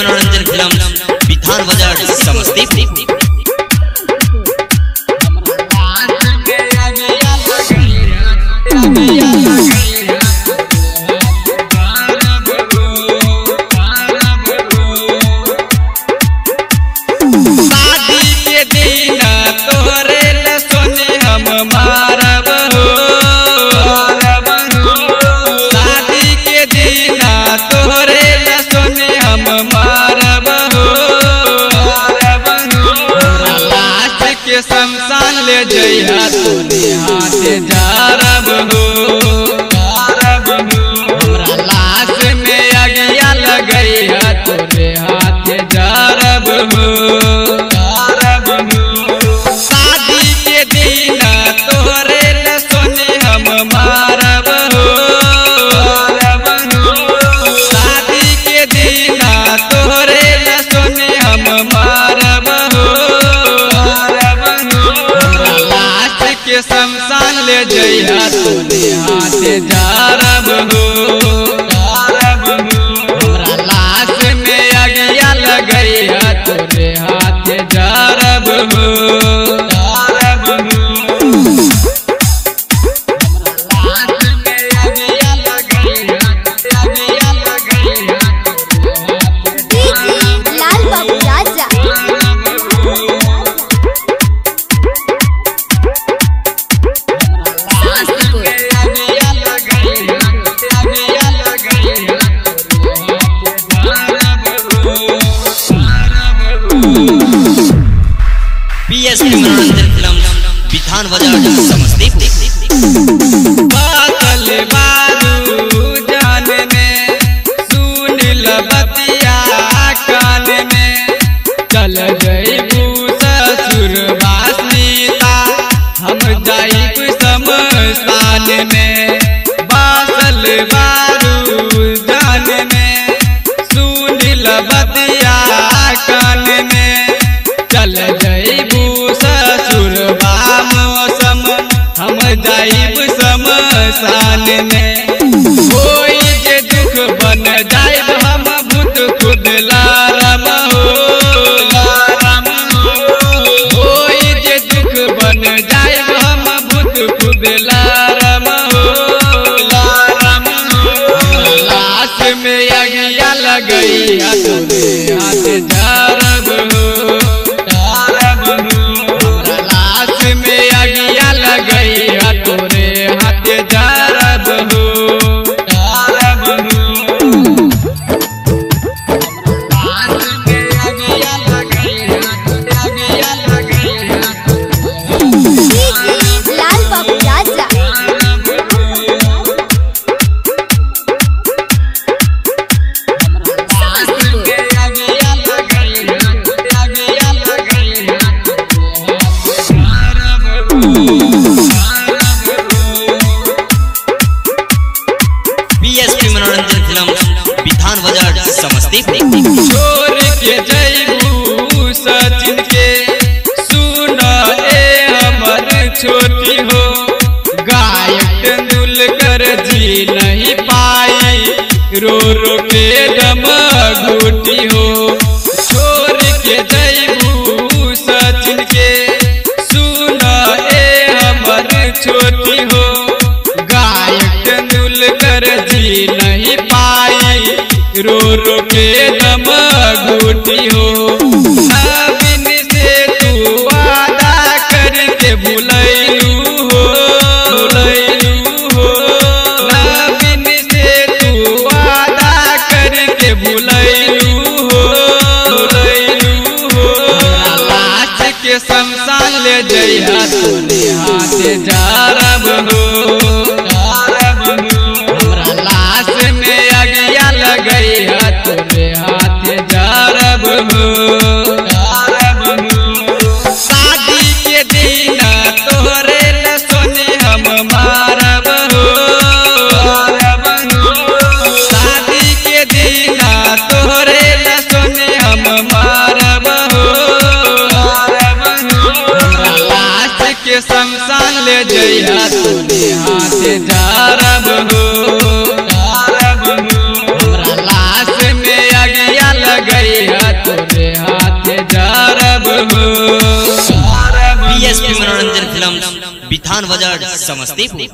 मनोरंजन फिल्म बिथान बाजार समस्तीपुर। शमशान ले जइहा तोरे हाथे जारब हो, हमरा लाश में अगिया लगइहा तोरे हाथे जारब हो। शादी के दिन तोरे ल सोने हम मारब हो, शादी के दिन तोरे ल सोने हम मारब हो। शमशान ले जइहा तोरे हाथे जारब हो, हमरा लाश में अगिया लगइहा तोरे हाथे जारब हो। मनोरंजन फिल्म बिथान बाजार समस्तीपुर। बादल बारू जान में सुन लबतिया कान में, चल जइबू ससुर वासनीता हम जाइब शमशान में। बादल बारू जान में सुन लबतिया कान में, चल जइबू ससुरबा मौसम हम जाइब शमशान में। कोई जे दुख बन जाइब हम भूत खुद लारम हो, कोई जे दुख बन जाइब हम भूत खुद लारम हो। लाश में अगिया लगइहा तोरे हाथे जारब हो, में अगिया लगइहा तोरे हाथे जारब हो। मनोरंजन फिल्म बिथान बाजार समस्तीपुर। छोड़ के जइबू सचिन के सुन ए हमर छोटी हो, गायक तेंदुलकर जी नहीं पाई रो रो के दम घुटी हो। छोड़ के जइबू सचिन के सुन ए हमर छोटी हो, गायक तेंदुलकर जी नहीं पाई रो रो के दम घुटी हो। नवीन से तू वादा करके भुलैलू हो, नवीन से तू वादा करके भुलैलू हो। लाश के शमशान ले जइहा तोरे हाथे जारब हो, लगइहा तोरे हाथे जारब हो। शादी के दिन तोरे ल सोने हम मारब हो, शादी के दिन तोरे ल सोने हम मारब हो। लाश के शमशान ले जइहा तोरे हाथे जारब हो, हमरा लाश में अगिया लगइहा विधान बाजार समस्तीपुर।